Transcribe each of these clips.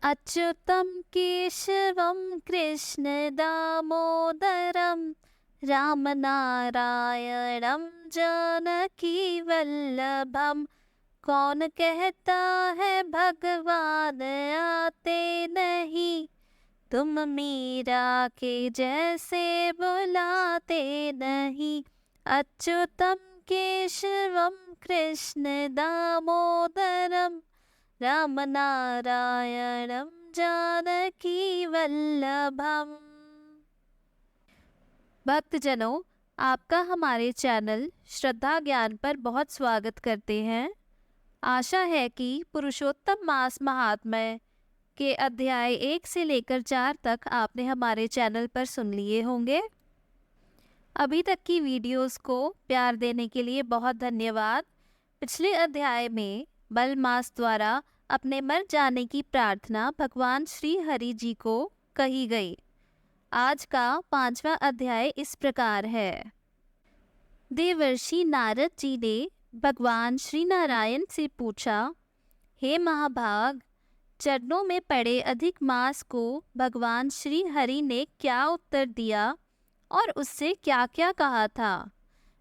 अच्युतं केशवं कृष्णदामोदरं रामनारायणं जानकीवल्लभं। कौन कहता है भगवान आते नहीं, तुम मीरा के जैसे बुलाते नहीं। अच्युतं केशवं कृष्णदामोदरं रामनारायणं जानकीवल्लभम्। भक्तजनों, आपका हमारे चैनल श्रद्धा ज्ञान पर बहुत स्वागत करते हैं। आशा है कि पुरुषोत्तम मास महात्म्य के अध्याय 1 से लेकर 4 तक आपने हमारे चैनल पर सुन लिए होंगे। अभी तक की वीडियोस को प्यार देने के लिए बहुत धन्यवाद। पिछले अध्याय में बल मास द्वारा अपने मर जाने की प्रार्थना भगवान श्री हरि जी को कही गई। आज का 5वां अध्याय इस प्रकार है। देवर्षि नारद जी ने भगवान श्री नारायण से पूछा, हे महाभाग, चरणों में पड़े अधिक मास को भगवान श्री हरि ने क्या उत्तर दिया और उससे क्या क्या कहा था,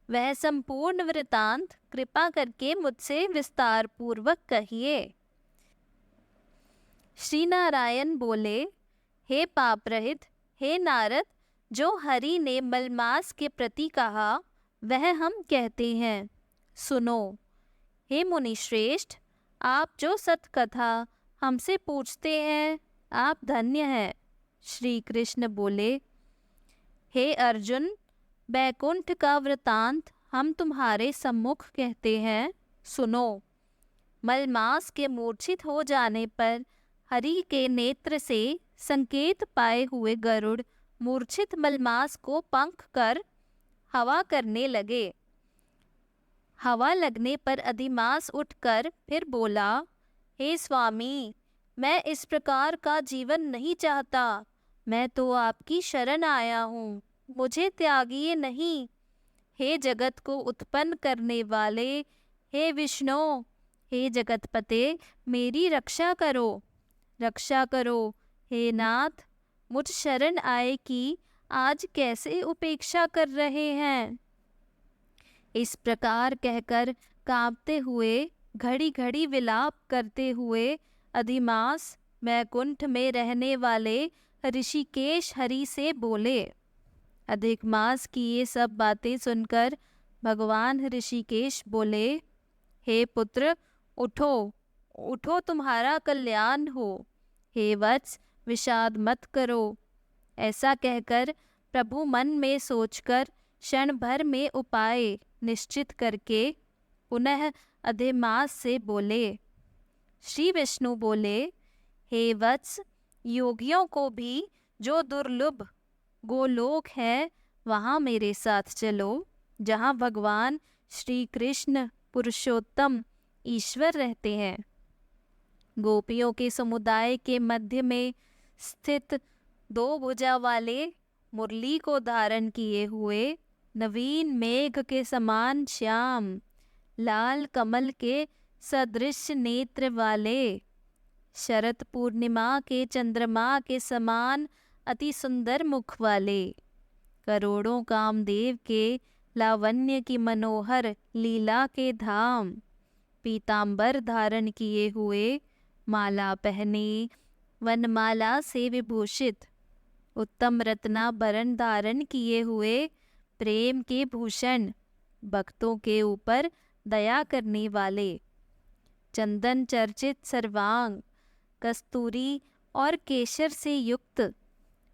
वह संपूर्ण वृतांत कृपा करके मुझसे विस्तार पूर्वक कहिए। श्री नारायण बोले, हे पाप रहित, हे नारद, जो हरि ने मलमास के प्रति कहा वह हम कहते हैं, सुनो। हे मुनि श्रेष्ठ, आप जो सतकथा हमसे पूछते हैं, आप धन्य हैं। श्री कृष्ण बोले, हे अर्जुन, बैकुंठ का वृतांत हम तुम्हारे सम्मुख कहते हैं, सुनो। मलमास के मूर्छित हो जाने पर हरि के नेत्र से संकेत पाए हुए गरुड़ मूर्छित मलमास को पंख कर हवा करने लगे। हवा लगने पर अधिमास उठकर फिर बोला, हे स्वामी, मैं इस प्रकार का जीवन नहीं चाहता। मैं तो आपकी शरण आया हूँ, मुझे त्यागिए नहीं। हे जगत को उत्पन्न करने वाले, हे विष्णु, हे जगतपते, मेरी रक्षा करो, रक्षा करो। हे नाथ, मुझ शरण आए कि आज कैसे उपेक्षा कर रहे हैं। इस प्रकार कहकर कांपते हुए, घड़ी घड़ी विलाप करते हुए अधिमास वैकुंठ में रहने वाले ऋषिकेश हरि से बोले। अधिक मास की ये सब बातें सुनकर भगवान ऋषिकेश बोले, हे पुत्र, उठो उठो, तुम्हारा कल्याण हो। हे वत्स, विषाद मत करो। ऐसा कहकर प्रभु मन में सोचकर क्षण भर में उपाय निश्चित करके पुनः अधिमास से बोले। श्री विष्णु बोले, हे वत्स, योगियों को भी जो दुर्लभ गोलोक है वहाँ मेरे साथ चलो, जहाँ भगवान श्री कृष्ण पुरुषोत्तम ईश्वर रहते हैं। गोपियों के समुदाय के मध्य में स्थित 2 भुजा वाले, मुरली को धारण किए हुए, नवीन मेघ के समान श्याम, लाल कमल के सदृश नेत्र वाले, शरद पूर्णिमा के चंद्रमा के समान अति सुंदर मुख वाले, करोड़ों कामदेव के लावण्य की मनोहर लीला के धाम, पीतांबर धारण किए हुए, माला पहने, वनमाला से विभूषित, उत्तम रत्नाभरण धारण किए हुए, प्रेम के भूषण, भक्तों के ऊपर दया करने वाले, चंदन चर्चित सर्वांग, कस्तूरी और केशर से युक्त,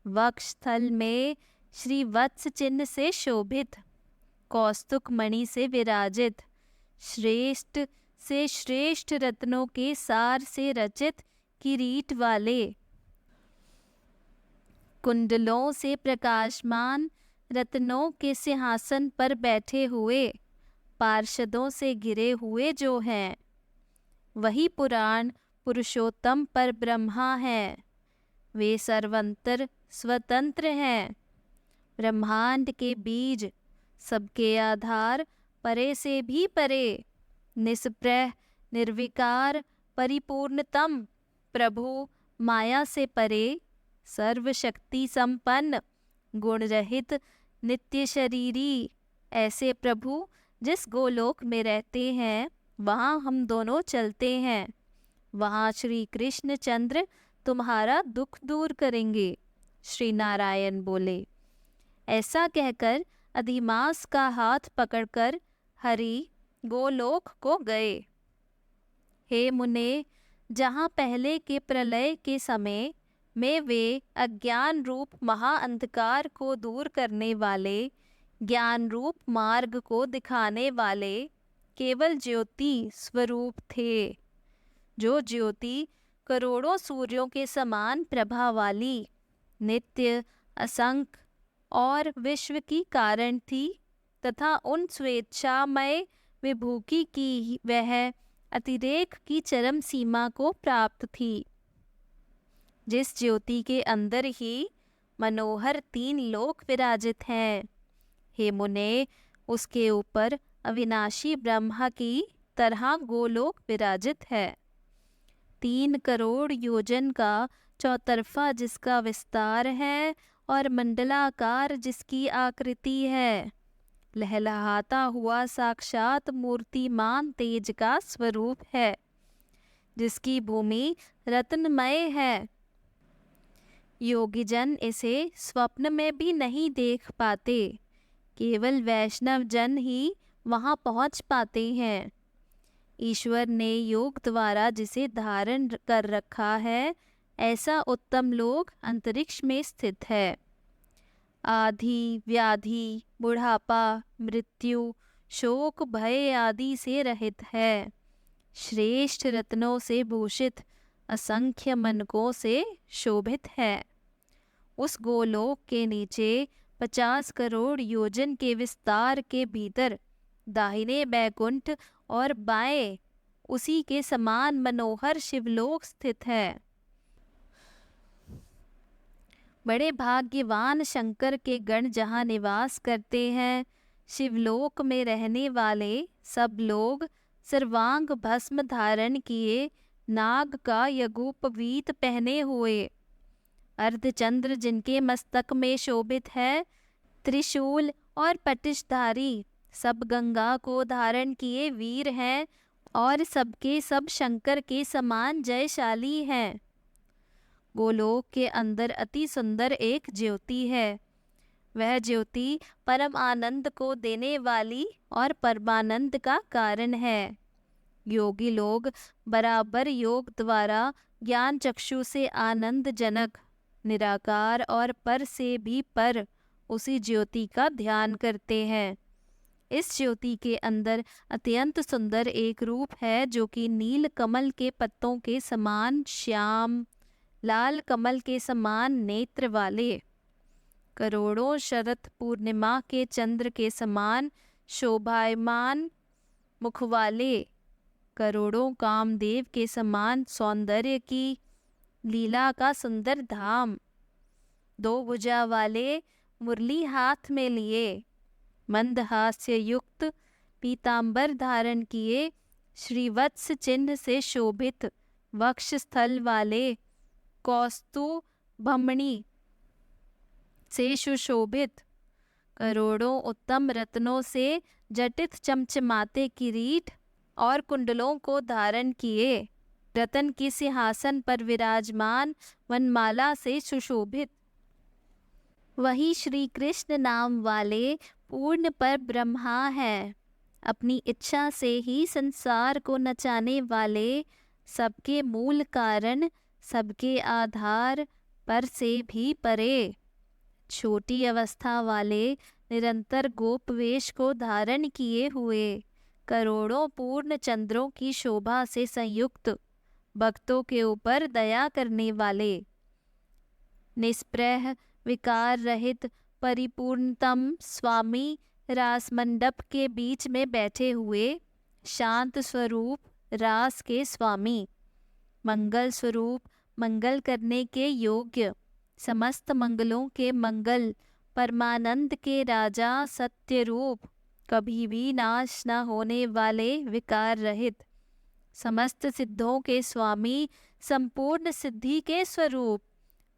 वक्षस्थल में श्री वत्स चिन्ह से शोभित, कौस्तुक मणि से विराजित, श्रेष्ठ से श्रेष्ठ रत्नों के सार से रचित किरीट वाले, कुंडलों से प्रकाशमान रत्नों के सिंहासन पर बैठे हुए, पार्षदों से घिरे हुए जो हैं, वही पुराण पुरुषोत्तम पर ब्रह्मा हैं। वे सर्वंतर स्वतंत्र हैं, ब्रह्मांड के बीज, सबके आधार, परे से भी परे, निष्प्रह, निर्विकार, परिपूर्णतम, प्रभु, माया से परे, सर्वशक्ति संपन्न, गुण रहित, नित्य शरीरी, ऐसे प्रभु जिस गोलोक में रहते हैं वहाँ हम दोनों चलते हैं। वहाँ श्री कृष्ण चंद्र तुम्हारा दुख दूर करेंगे। श्री नारायण बोले। ऐसा कहकर अधिमास का हाथ पकड़कर हरि गोलोक को गए। हे मुने, जहाँ पहले के प्रलय के समय में वे अज्ञान रूप महाअंधकार को दूर करने वाले, ज्ञान रूप मार्ग को दिखाने वाले केवल ज्योति स्वरूप थे, जो ज्योति करोड़ों सूर्यों के समान प्रभा वाली, नित्य, असंख्य और विश्व की कारण थी, तथा उन स्वेच्छामय विभूति की वह अतिरेक की चरम सीमा को प्राप्त थी। जिस ज्योति के अंदर ही मनोहर 3 लोक विराजित हैं। हे मुने, उसके ऊपर अविनाशी ब्रह्मा की तरह गोलोक विराजित है। 3 करोड़ योजन का चौतरफा जिसका विस्तार है और मंडलाकार जिसकी आकृति है, लहलहाता हुआ साक्षात मूर्तिमान तेज का स्वरूप है, जिसकी भूमि रत्नमय है। योगीजन इसे स्वप्न में भी नहीं देख पाते, केवल वैष्णव जन ही वहाँ पहुँच पाते हैं। ईश्वर ने योग द्वारा जिसे धारण कर रखा है, ऐसा उत्तम लोक अंतरिक्ष में स्थित है। आधि, व्याधि, बुढ़ापा, मृत्यु, शोक, भय आदि से रहित है। श्रेष्ठ रत्नों से भूषित, असंख्य मनकों से शोभित है। उस गोलोक के नीचे 50 करोड़ योजन के विस्तार के भीतर दाहिने बैकुंठ और बाएं उसी के समान मनोहर शिवलोक स्थित है। बड़े भाग्यवान शंकर के गण जहाँ निवास करते हैं, शिवलोक में रहने वाले सब लोग सर्वांग भस्म धारण किए, नाग का यगुपवीत पहने हुए, अर्धचंद्र जिनके मस्तक में शोभित है, त्रिशूल और पटिशधारी, सब गंगा को धारण किए वीर हैं और सबके सब शंकर के समान जयशाली हैं। गोलोक के अंदर अति सुंदर एक ज्योति है। वह ज्योति परम आनंद को देने वाली और परमानंद का कारण है। योगी लोग बराबर योग द्वारा ज्ञान चक्षु से आनंद जनक, निराकार और पर से भी पर उसी ज्योति का ध्यान करते हैं। इस ज्योति के अंदर अत्यंत सुंदर एक रूप है, जो कि नील कमल के पत्तों के समान श्याम, लाल कमल के समान नेत्र वाले, करोड़ों शरत पूर्णिमा के चंद्र के समान शोभायमान मुख वाले, करोड़ों कामदेव के समान सौंदर्य की लीला का सुंदर धाम, 2 भुजा वाले, मुरली हाथ में लिए, मंदहास्य युक्त पीतांबर धारण किए, श्रीवत्स चिन्ह से शोभित वक्ष स्थल वाले, कौस्तुभमणि से सुशोभित, करोड़ों उत्तम रत्नों से जटित चमचमाते किरीट और कुंडलों को धारण किए, रतन की सिंहासन पर विराजमान, वनमाला से सुशोभित, वही श्री कृष्ण नाम वाले पूर्ण पर ब्रह्मा है। अपनी इच्छा से ही संसार को नचाने वाले, सबके मूल कारण, सबके आधार, पर से भी परे, छोटी अवस्था वाले, निरंतर गोपवेश को धारण किए हुए, करोड़ों पूर्ण चंद्रों की शोभा से संयुक्त, भक्तों के ऊपर दया करने वाले, निष्प्रह विकार रहित परिपूर्णतम स्वामी रास मंडप के बीच में बैठे हुए, शांत स्वरूप रास के स्वामी, मंगल स्वरूप, मंगल करने के योग्य, समस्त मंगलों के मंगल, परमानंद के राजा, सत्य रूप, कभी भी नाश न होने वाले, विकार रहित, समस्त सिद्धों के स्वामी, संपूर्ण सिद्धि के स्वरूप,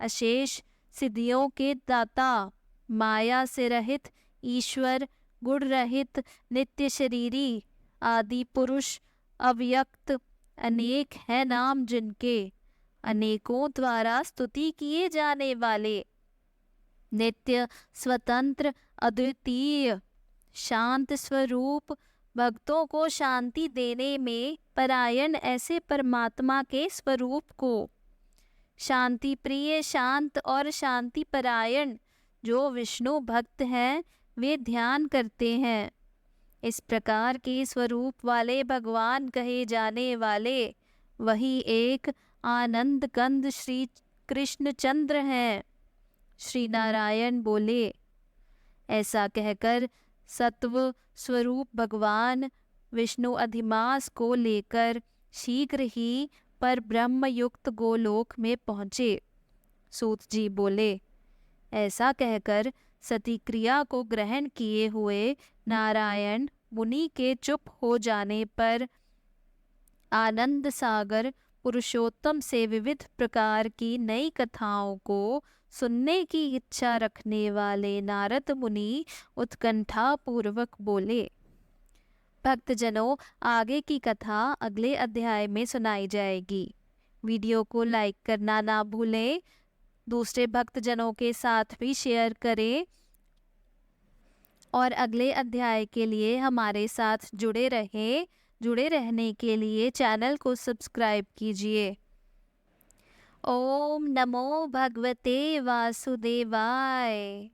अशेष सिद्धियों के दाता, माया से रहित ईश्वर, गुण रहित नित्य शरीरी, आदि पुरुष, अव्यक्त, अनेक है नाम जिनके, अनेकों द्वारा स्तुति किए जाने वाले, नित्य स्वतंत्र अद्वितीय शांत स्वरूप, भक्तों को शांति देने में परायण ऐसे परमात्मा के स्वरूप को, शांति प्रिय, शांत और शांति परायण जो विष्णु भक्त हैं वे ध्यान करते हैं। इस प्रकार के स्वरूप वाले भगवान कहे जाने वाले वही एक आनंद कंद श्री कृष्णचंद्र हैं। श्री नारायण बोले। ऐसा कहकर सत्व स्वरूप भगवान विष्णु अधिमास को लेकर शीघ्र ही पर ब्रह्म युक्त गोलोक में पहुँचे। सूत जी बोले। ऐसा कहकर सती क्रिया को ग्रहण किए हुए नारायण मुनि के चुप हो जाने पर आनंद सागर पुरुषोत्तम से विविध प्रकार की नई कथाओं को सुनने की इच्छा रखने वाले नारद मुनि उत्कंठा पूर्वक बोले। भक्तजनों, आगे की कथा अगले अध्याय में सुनाई जाएगी। वीडियो को लाइक करना ना भूलें, दूसरे भक्तजनों के साथ भी शेयर करें और अगले अध्याय के लिए हमारे साथ जुड़े रहें। जुड़े रहने के लिए चैनल को सब्सक्राइब कीजिए। ओम नमो भगवते वासुदेवाय।